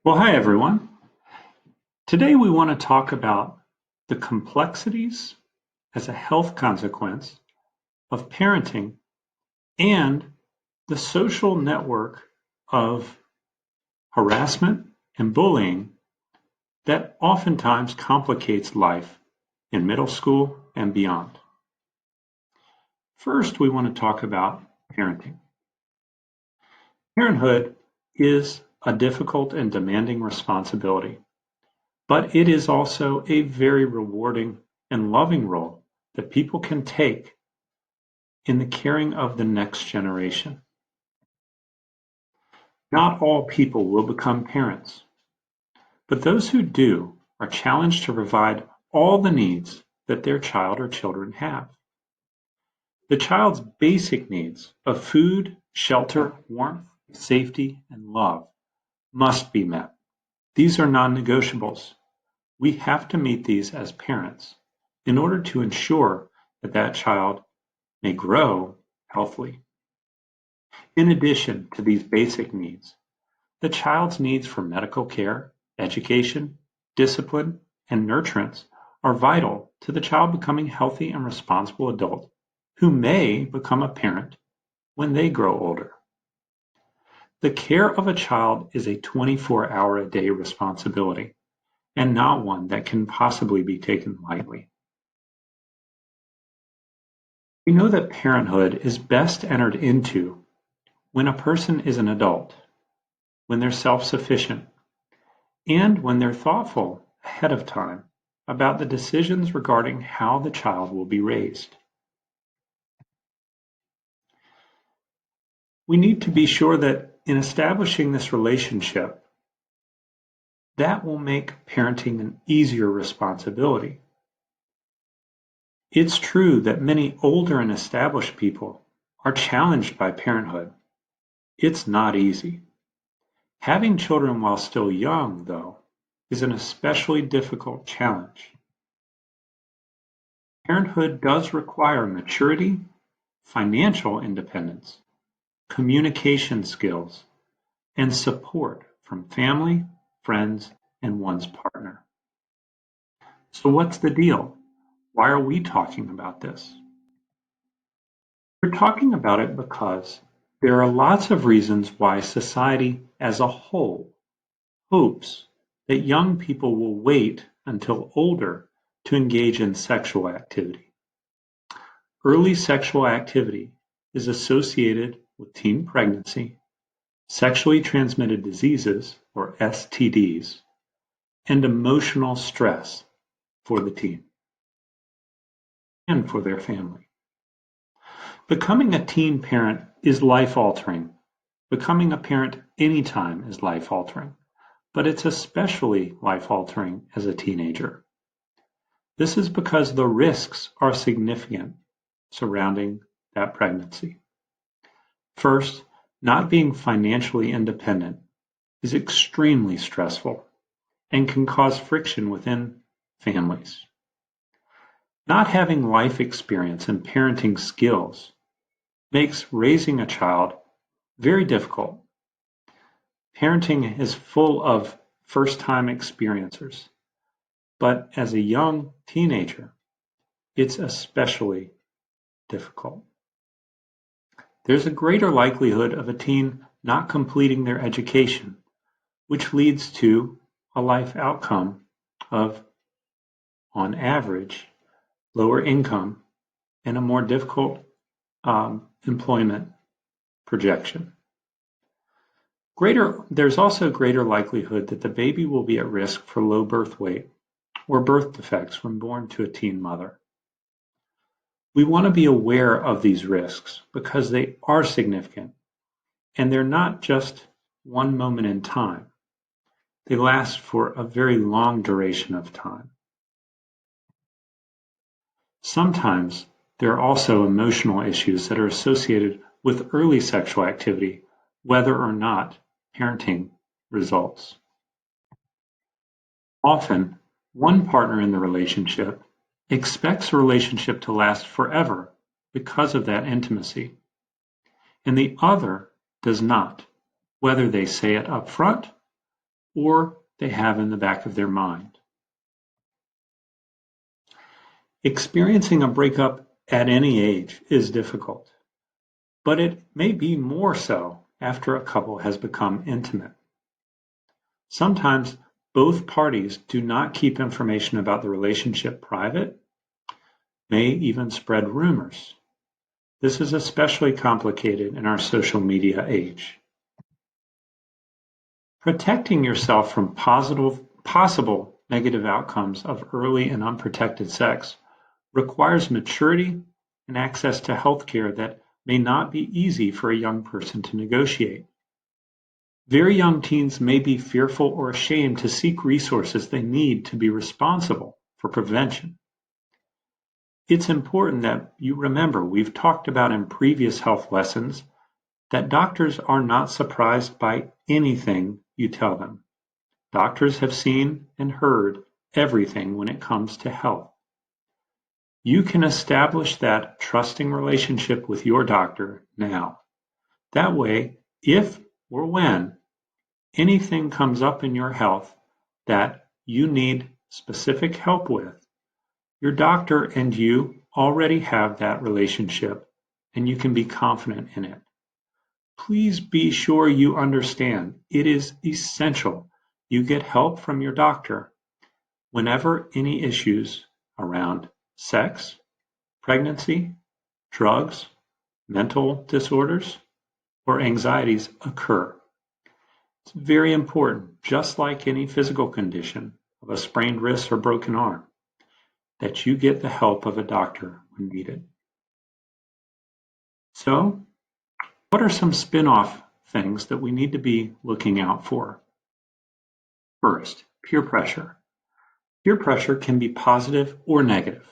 Well, hi everyone. Today we want to talk about the complexities as a health consequence of parenting and the social network of harassment and bullying that oftentimes complicates life in middle school and beyond. First, we want to talk about parenting. Parenthood is a difficult and demanding responsibility. But it is also a very rewarding and loving role that people can take in the caring of the next generation. Not all people will become parents, but those who do are challenged to provide all the needs that their child or children have. The child's basic needs of food, shelter, warmth, safety, and love must be met. These are non-negotiables. We have to meet these as parents in order to ensure that that child may grow healthily. In addition to these basic needs, the child's needs for medical care, education, discipline, and nurturance are vital to the child becoming healthy and responsible adult who may become a parent when they grow older. The care of a child is a 24-hour-a-day responsibility and not one that can possibly be taken lightly. We know that parenthood is best entered into when a person is an adult, when they're self-sufficient, and when they're thoughtful ahead of time about the decisions regarding how the child will be raised. We need to be sure that in establishing this relationship, that will make parenting an easier responsibility. It's true that many older and established people are challenged by parenthood. It's not easy. Having children while still young, though, is an especially difficult challenge. Parenthood does require maturity, financial independence, communication skills, and support from family, friends, and one's partner. So what's the deal? Why are we talking about this? We're talking about it because there are lots of reasons why society as a whole hopes that young people will wait until older to engage in sexual activity. Early sexual activity is associated with teen pregnancy, sexually transmitted diseases, or STDs, and emotional stress for the teen and for their family. Becoming a teen parent is life-altering. Becoming a parent anytime is life-altering, but it's especially life-altering as a teenager. This is because the risks are significant surrounding that pregnancy. First, not being financially independent is extremely stressful and can cause friction within families. Not having life experience and parenting skills makes raising a child very difficult. Parenting is full of first-time experiencers, but as a young teenager, it's especially difficult. There's a greater likelihood of a teen not completing their education, which leads to a life outcome of, on average, lower income and a more difficult employment projection. There's also greater likelihood that the baby will be at risk for low birth weight or birth defects when born to a teen mother. We want to be aware of these risks because they are significant and they're not just one moment in time. They last for a very long duration of time. Sometimes there are also emotional issues that are associated with early sexual activity, whether or not parenting results. Often, one partner in the relationship expects a relationship to last forever because of that intimacy, and the other does not, whether they say it up front or they have in the back of their mind. Experiencing a breakup at any age is difficult, but it may be more so after a couple has become intimate. Sometimes both parties do not keep information about the relationship private, may even spread rumors. This is especially complicated in our social media age. Protecting yourself from possible negative outcomes of early and unprotected sex requires maturity and access to health care that may not be easy for a young person to negotiate. Very young teens may be fearful or ashamed to seek resources they need to be responsible for prevention. It's important that you remember we've talked about in previous health lessons that doctors are not surprised by anything you tell them. Doctors have seen and heard everything when it comes to health. You can establish that trusting relationship with your doctor now. That way, if or when anything comes up in your health that you need specific help with, your doctor and you already have that relationship and you can be confident in it. Please be sure you understand it is essential you get help from your doctor whenever any issues around sex, pregnancy, drugs, mental disorders, or anxieties occur. It's very important, just like any physical condition of a sprained wrist or broken arm, that you get the help of a doctor when needed. So, what are some spin-off things that we need to be looking out for? First, peer pressure. Peer pressure can be positive or negative.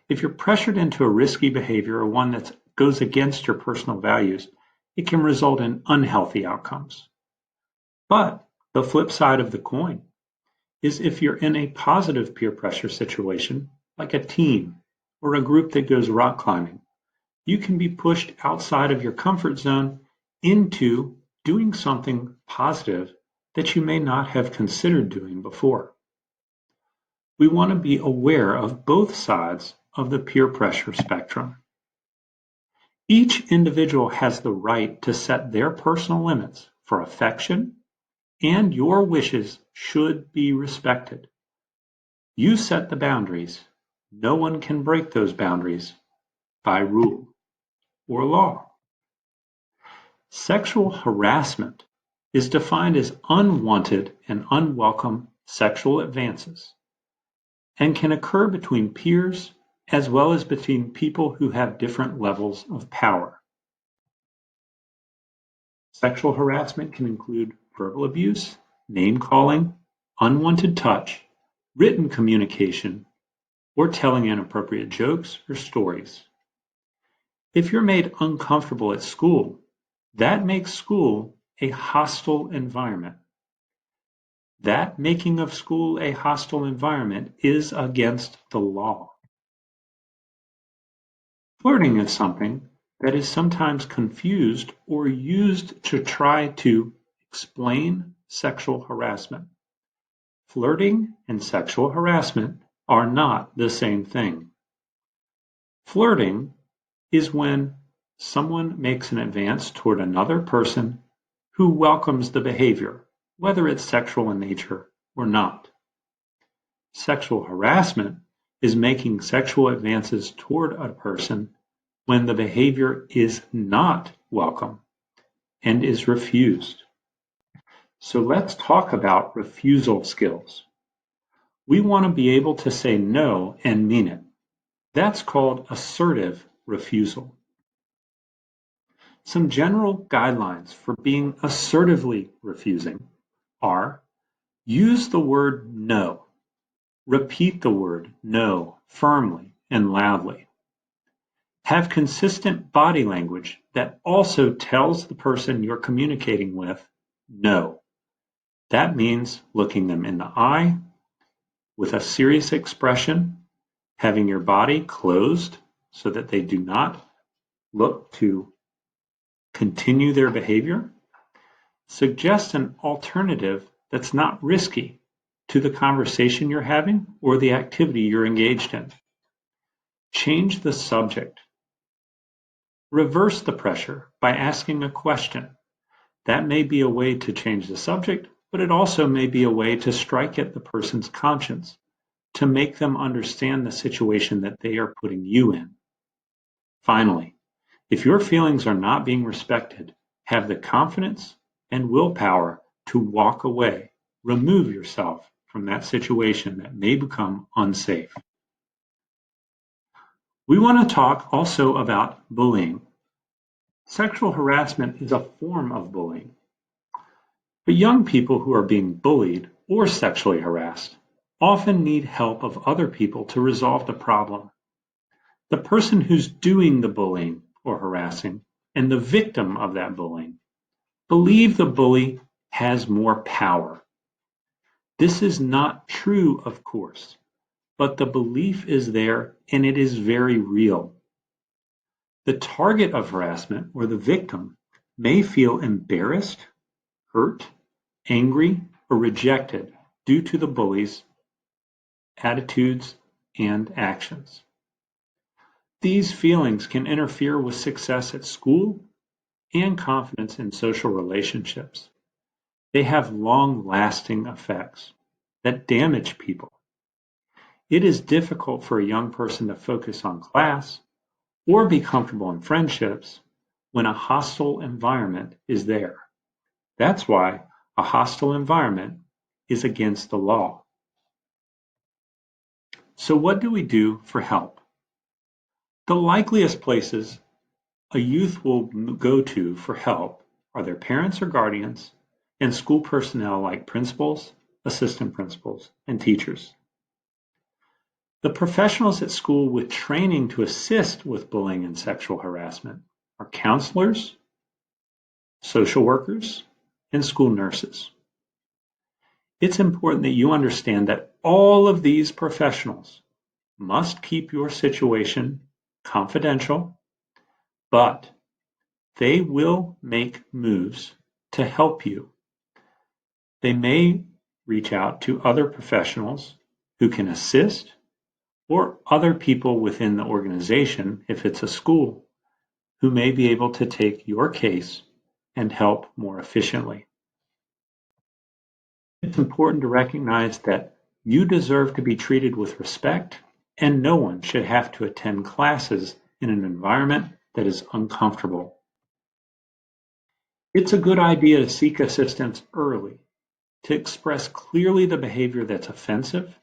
If you're pressured into a risky behavior or one that goes against your personal values, it can result in unhealthy outcomes. But the flip side of the coin is if you're in a positive peer pressure situation, like a team or a group that goes rock climbing, you can be pushed outside of your comfort zone into doing something positive that you may not have considered doing before. We want to be aware of both sides of the peer pressure spectrum. Each individual has the right to set their personal limits for affection, and your wishes should be respected. You set the boundaries. No one can break those boundaries by rule or law. Sexual harassment is defined as unwanted and unwelcome sexual advances and can occur between peers as well as between people who have different levels of power. Sexual harassment can include verbal abuse, name-calling, unwanted touch, written communication, or telling inappropriate jokes or stories. If you're made uncomfortable at school, that makes school a hostile environment. That making of school a hostile environment is against the law. Flirting is something that is sometimes confused or used to try to explain sexual harassment. Flirting and sexual harassment are not the same thing. Flirting is when someone makes an advance toward another person who welcomes the behavior, whether it's sexual in nature or not. Sexual harassment is making sexual advances toward a person when the behavior is not welcome and is refused. So let's talk about refusal skills. We want to be able to say no and mean it. That's called assertive refusal. Some general guidelines for being assertively refusing are: use the word no. Repeat the word no firmly and loudly. Have consistent body language that also tells the person you're communicating with no. That means looking them in the eye with a serious expression, having your body closed so that they do not look to continue their behavior. Suggest an alternative that's not risky to the conversation you're having or the activity you're engaged in. Change the subject. Reverse the pressure by asking a question. That may be a way to change the subject, but it also may be a way to strike at the person's conscience, to make them understand the situation that they are putting you in. Finally, if your feelings are not being respected, have the confidence and willpower to walk away. Remove yourself from that situation that may become unsafe. We want to talk also about bullying. Sexual harassment is a form of bullying. But young people who are being bullied or sexually harassed often need help of other people to resolve the problem. The person who's doing the bullying or harassing and the victim of that bullying believe the bully has more power. This is not true, of course, but the belief is there and it is very real. The target of harassment or the victim may feel embarrassed, hurt, angry, or rejected due to the bully's attitudes and actions. These feelings can interfere with success at school and confidence in social relationships. They have long-lasting effects that damage people. It is difficult for a young person to focus on class or be comfortable in friendships when a hostile environment is there. That's why a hostile environment is against the law. So what do we do for help? The likeliest places a youth will go to for help are their parents or guardians and school personnel like principals, assistant principals, and teachers. The professionals at school with training to assist with bullying and sexual harassment are counselors, social workers, and school nurses. It's important that you understand that all of these professionals must keep your situation confidential, but they will make moves to help you. They may reach out to other professionals who can assist or other people within the organization, if it's a school, who may be able to take your case and help more efficiently. It's important to recognize that you deserve to be treated with respect, and no one should have to attend classes in an environment that is uncomfortable. It's a good idea to seek assistance early, to express clearly the behavior that's offensive,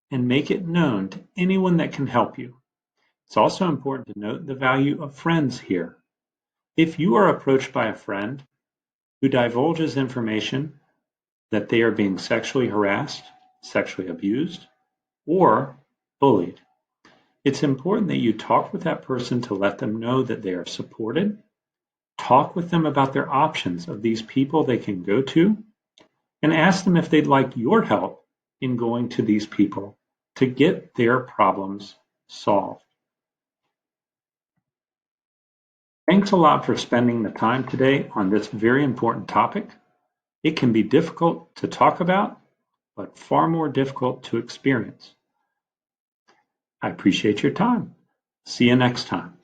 and make it known to anyone that can help you. It's also important to note the value of friends here. If you are approached by a friend who divulges information that they are being sexually harassed, sexually abused, or bullied, it's important that you talk with that person to let them know that they are supported. Talk with them about their options of these people they can go to, and ask them if they'd like your help in going to these people to get their problems solved. Thanks a lot for spending the time today on this very important topic. It can be difficult to talk about, but far more difficult to experience. I appreciate your time. See you next time.